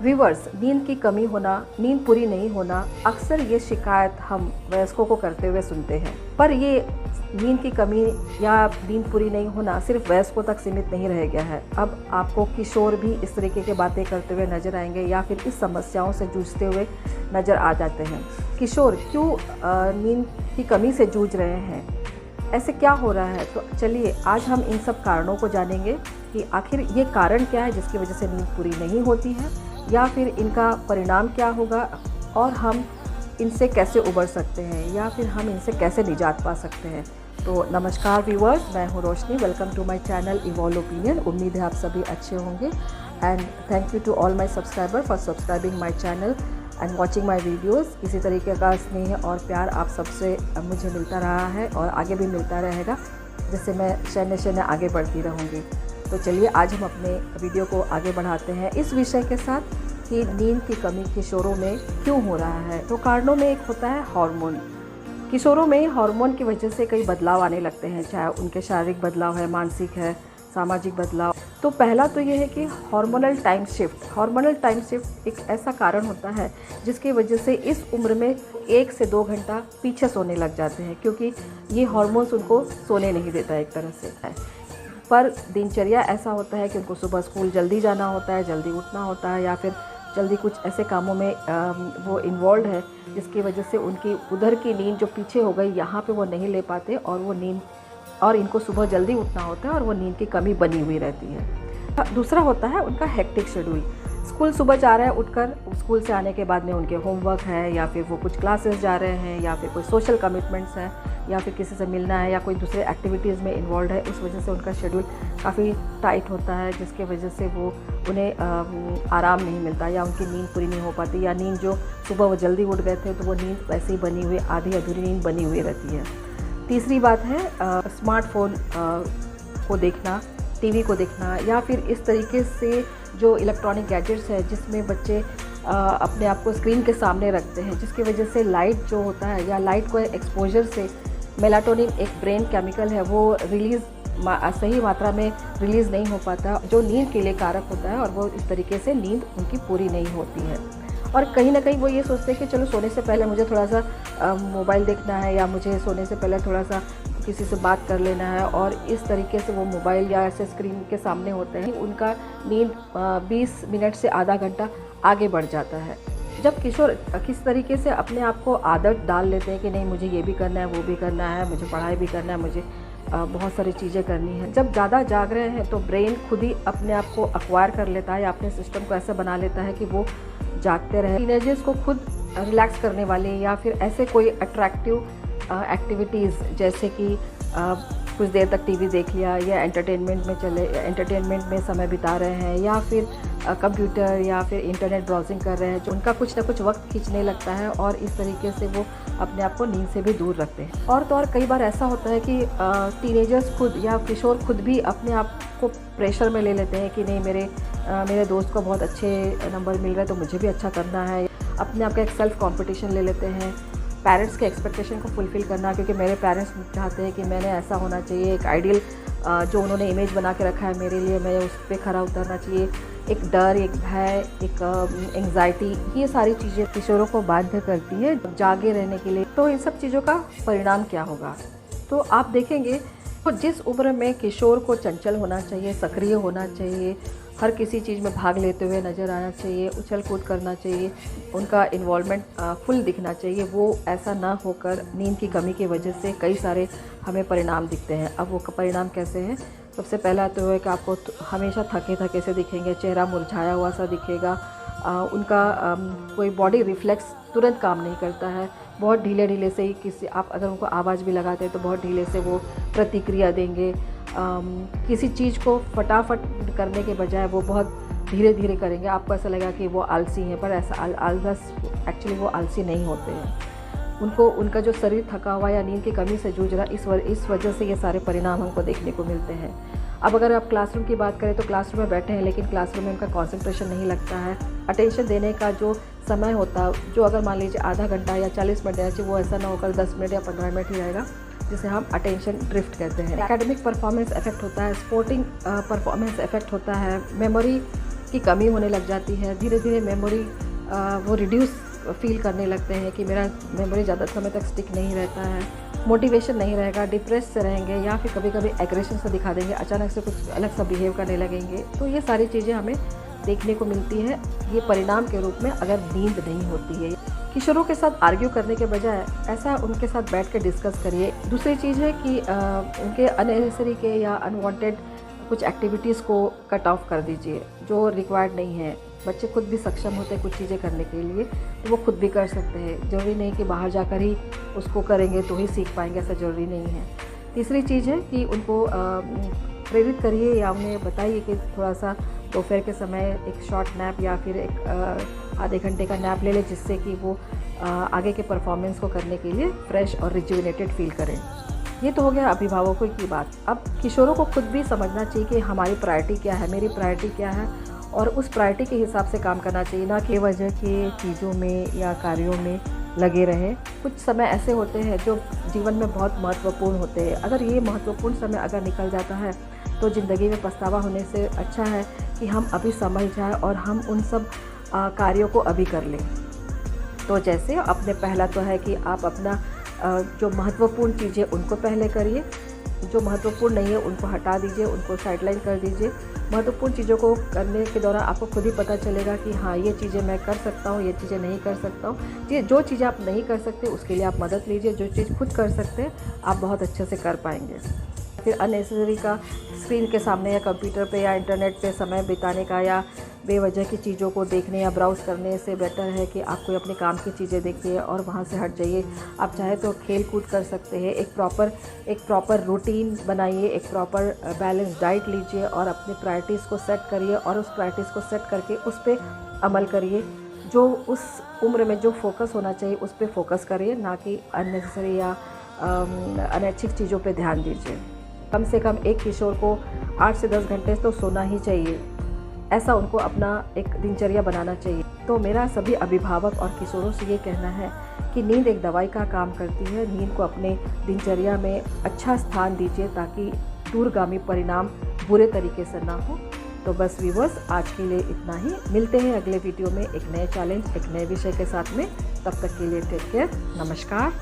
Viewers, नींद की कमी होना, नींद पूरी नहीं होना, अक्सर ये शिकायत हम वयस्कों को करते हुए सुनते हैं। पर ये नींद की कमी या नींद पूरी नहीं होना सिर्फ वयस्कों तक सीमित नहीं रह गया है। अब आपको किशोर भी इस तरीके की बातें करते हुए नजर आएंगे या फिर इस समस्याओं से जूझते हुए नजर आ जाते हैं। किशोर क्यों नींद की कमी से जूझ रहे हैं, ऐसे क्या हो रहा है? तो चलिए आज हम इन सब कारणों को जानेंगे कि आखिर ये कारण क्या है जिसकी वजह से नींद पूरी नहीं होती है, या फिर इनका परिणाम क्या होगा और हम इनसे कैसे उबर सकते हैं, या फिर हम इनसे कैसे निजात पा सकते हैं। तो नमस्कार व्यूअर्स, मैं हूँ Roshni. Welcome to my channel evolve opinion. उम्मीद है आप सभी अच्छे होंगे and thank you to all my subscriber for subscribing my channel and watching my videos. इसी तरीके का स्नेह और प्यार आप सबसे मुझे मिलता रहा है और आगे भी मिलता रहेगा, जिससे मैं शैन्य आगे बढ़ती रहूँगी। तो चलिए आज हम अपने वीडियो को आगे बढ़ाते हैं इस विषय के साथ कि नींद की कमी किशोरों में क्यों हो रहा है। तो कारणों में एक होता है हार्मोन। किशोरों में हार्मोन की वजह से कई बदलाव आने लगते हैं, चाहे उनके शारीरिक बदलाव है, मानसिक है, सामाजिक बदलाव। तो पहला तो ये है कि hormonal time shift. Hormonal time shift एक ऐसा कारण होता है जिसकी वजह से इस उम्र में 1 से 2 घंटा पीछे सोने लग जाते हैं, क्योंकि ये हार्मोन्स उनको सोने नहीं देता एक तरह से। पर दिनचर्या ऐसा होता है कि उनको सुबह स्कूल जल्दी जाना होता है, जल्दी उठना होता है, या फिर जल्दी कुछ ऐसे कामों में वो इन्वॉल्व है जिसकी वजह से उनकी उधर की नींद जो पीछे हो गई यहाँ पे वो नहीं ले पाते और वो नींद, और इनको सुबह जल्दी उठना होता है और वो नींद की कमी बनी हुई रहती है। दूसरा होता है उनका हेक्टिक शेड्यूल। स्कूल सुबह जा रहे हैं, उठकर स्कूल से आने के बाद में उनके होमवर्क है, या फिर वो कुछ क्लासेस जा रहे हैं, या फिर कोई सोशल कमिटमेंट्स हैं, या फिर किसी से मिलना है, या कोई दूसरे एक्टिविटीज़ में इन्वॉल्व है। उस वजह से उनका शेड्यूल काफ़ी टाइट होता है, जिसके वजह से वो उन्हें आराम नहीं मिलता, या उनकी नींद पूरी नहीं हो पाती, या नींद जो सुबह वो जल्दी उठ गए थे तो वो नींद वैसे ही बनी हुई, आधी अधूरी नींद बनी हुई रहती है। तीसरी बात है स्मार्टफोन को देखना, टीवी को देखना, या फिर इस तरीके से जो इलेक्ट्रॉनिक गैजेट्स है जिसमें बच्चे अपने आप को स्क्रीन के सामने रखते हैं, जिसकी वजह से लाइट जो होता है या लाइट को एक्सपोजर से मेलाटोनिन एक ब्रेन केमिकल है, वो रिलीज़ सही मात्रा में रिलीज़ नहीं हो पाता, जो नींद के लिए कारक होता है, और वो इस तरीके से नींद उनकी पूरी नहीं होती है। और कहीं ना कहीं वो ये सोचते हैं कि चलो सोने से पहले मुझे थोड़ा सा मोबाइल देखना है, या मुझे सोने से पहले थोड़ा सा किसी से बात कर लेना है, और इस तरीके से वो मोबाइल या ऐसे स्क्रीन के सामने होते हैं। उनका नींद 20 मिनट से आधा घंटा आगे बढ़ जाता है। जब किशोर किस तरीके से अपने आप को आदत डाल लेते हैं कि नहीं मुझे ये भी करना है, वो भी करना है, मुझे पढ़ाई भी करना है, मुझे बहुत सारी चीज़ें करनी है। जब ज़्यादा जाग रहे हैं तो ब्रेन खुद ही अपने आप को एक्वायर कर लेता है, या अपने सिस्टम को ऐसा बना लेता है कि वो जागते रहे। टीनेजर्स को खुद रिलैक्स करने वाले या फिर ऐसे कोई अट्रैक्टिव एक्टिविटीज़, जैसे कि कुछ देर तक टीवी देख लिया, या एंटरटेनमेंट में समय बिता रहे हैं, या फिर कंप्यूटर या फिर इंटरनेट ब्राउजिंग कर रहे हैं, जो उनका कुछ ना कुछ वक्त खींचने लगता है, और इस तरीके से वो अपने आप को नींद से भी दूर रखते हैं। और तो और कई बार ऐसा होता है कि टीनेजर्स खुद या किशोर खुद भी अपने आप को प्रेशर में ले लेते हैं कि नहीं मेरे दोस्त को बहुत अच्छे नंबर मिल रहे हैं तो मुझे भी अच्छा करना है। अपने आप का एक सेल्फ कॉम्पिटिशन ले लेते हैं, पेरेंट्स के एक्सपेक्टेशन को फुलफ़िल करना, क्योंकि मेरे पेरेंट्स चाहते हैं कि मैंने ऐसा होना चाहिए, एक आइडियल जो उन्होंने इमेज बना के रखा है मेरे लिए, मैं उस पर खरा उतरना चाहिए। एक डर, एक भय, एक एंग्जाइटी, ये सारी चीज़ें किशोरों को बाध्य करती है जागे रहने के लिए। तो इन सब चीज़ों का परिणाम क्या होगा, तो आप देखेंगे तो जिस उम्र में किशोर को चंचल होना चाहिए, सक्रिय होना चाहिए, हर किसी चीज़ में भाग लेते हुए नज़र आना चाहिए, उछल कूद करना चाहिए, उनका इन्वॉल्वमेंट फुल दिखना चाहिए, वो ऐसा ना होकर नींद की कमी की वजह से कई सारे हमें परिणाम दिखते हैं। अब वो परिणाम कैसे हैं? सबसे पहला तो है कि आपको हमेशा थके थके से दिखेंगे, चेहरा मुरझाया हुआ सा दिखेगा, उनका कोई बॉडी रिफ्लेक्स तुरंत काम नहीं करता है, बहुत ढीले ढीले से ही किसी आप अगर उनको आवाज़ भी लगाते हैं तो बहुत ढीले से वो प्रतिक्रिया देंगे। किसी चीज़ को फटाफट करने के बजाय वो बहुत धीरे धीरे करेंगे। आपको ऐसा लगेगा कि वो आलसी हैं, पर ऐसा आलस एक्चुअली वो आलसी नहीं होते हैं। उनका जो शरीर थका हुआ या नींद की कमी से जूझ रहा, इस वजह से ये सारे परिणाम हमको देखने को मिलते हैं। अब अगर आप क्लासरूम की बात करें तो क्लासरूम में बैठे हैं, लेकिन क्लासरूम में उनका कंसंट्रेशन नहीं लगता है। अटेंशन देने का जो समय होता है, जो अगर मान लीजिए आधा घंटा या 40 मिनट देना चाहिए, वो ऐसा ना होकर 10 मिनट या 15 मिनट ही रहेगा, जिसे हम अटेंशन ड्रिफ्ट कहते हैं। एकेडमिक परफॉर्मेंस इफेक्ट होता है, स्पोर्टिंग परफॉर्मेंस इफेक्ट होता है, मेमोरी की कमी होने लग जाती है। धीरे धीरे मेमोरी वो रिड्यूस फील करने लगते हैं कि मेरा मेमोरी ज़्यादा समय तक स्टिक नहीं रहता है, मोटिवेशन नहीं रहेगा, डिप्रेस से रहेंगे, या फिर कभी कभी एग्रेशन से दिखा देंगे, अचानक से कुछ अलग सा बिहेव करने लगेंगे। तो ये सारी चीज़ें हमें देखने को मिलती है ये परिणाम के रूप में अगर नींद नहीं होती है। किशोरों के साथ आर्ग्यू करने के बजाय ऐसा उनके साथ बैठ के डिस्कस करिए। दूसरी चीज़ है कि उनके अननेसेसरी के या अनवांटेड कुछ एक्टिविटीज़ को कट ऑफ कर दीजिए जो रिक्वायर्ड नहीं है। बच्चे खुद भी सक्षम होते हैं कुछ चीज़ें करने के लिए, तो वो खुद भी कर सकते हैं। ज़रूरी नहीं कि बाहर जाकर ही उसको करेंगे तो ही सीख पाएंगे, ऐसा ज़रूरी नहीं है। तीसरी चीज़ है कि उनको प्रेरित करिए या उन्हें बताइए कि थोड़ा सा दोपहर के समय एक शॉर्ट नैप या फिर एक आधे घंटे का नैप ले लें, जिससे कि वो आगे के परफॉर्मेंस को करने के लिए फ्रेश और रिजुविनेटेड फील करें। ये तो हो गया अभिभावकों की बात। अब किशोरों को खुद भी समझना चाहिए कि हमारी प्रायोरिटी क्या है, मेरी प्रायोरिटी क्या है, और उस प्रायोरिटी के हिसाब से काम करना चाहिए, ना कि वजह के चीज़ों में या कार्यों में लगे रहें। कुछ समय ऐसे होते हैं जो जीवन में बहुत महत्वपूर्ण होते हैं। अगर ये महत्वपूर्ण समय अगर निकल जाता है तो ज़िंदगी में पछतावा होने से अच्छा है कि हम अभी समझ जाएं और हम उन सब कार्यों को अभी कर लें। तो जैसे अपने पहला तो है कि आप अपना जो महत्वपूर्ण चीज़ें उनको पहले करिए, जो महत्वपूर्ण नहीं है उनको हटा दीजिए, उनको साइडलाइन कर दीजिए। महत्वपूर्ण चीज़ों को करने के दौरान आपको खुद ही पता चलेगा कि हाँ ये चीज़ें मैं कर सकता हूँ, ये चीज़ें नहीं कर सकता हूँ। जो चीज़ें आप नहीं कर सकते उसके लिए आप मदद लीजिए, जो चीज़ खुद कर सकते हैं आप बहुत अच्छे से कर पाएंगे। फिर अननेसेसरी का स्क्रीन के सामने या कंप्यूटर पे या इंटरनेट पे समय बिताने का या बेवजह की चीज़ों को देखने या ब्राउज़ करने से बेटर है कि आप कोई अपने काम की चीज़ें देखिए और वहाँ से हट जाइए। आप चाहे तो खेल कूद कर सकते हैं, एक प्रॉपर रूटीन बनाइए, एक प्रॉपर बैलेंस डाइट लीजिए और अपनी प्रायोरिटीज़ को सेट करिए और उस प्रायोरिटीज़ को सेट करके उस पर अमल करिए। जो उस उम्र में जो फोकस होना चाहिए उस पर फोकस करिए, ना कि अननेसेसरी या अनैच्छिक चीज़ों पर ध्यान दीजिए। कम से कम एक किशोर को 8 से 10 घंटे तो सोना ही चाहिए, ऐसा उनको अपना एक दिनचर्या बनाना चाहिए। तो मेरा सभी अभिभावक और किशोरों से ये कहना है कि नींद एक दवाई का काम करती है। नींद को अपने दिनचर्या में अच्छा स्थान दीजिए ताकि दूरगामी परिणाम बुरे तरीके से ना हो। तो बस व्यूअर्स, आज के लिए इतना ही। मिलते हैं अगले वीडियो में एक नए चैलेंज, एक नए विषय के साथ में। तब तक के लिए टेक केयर, नमस्कार।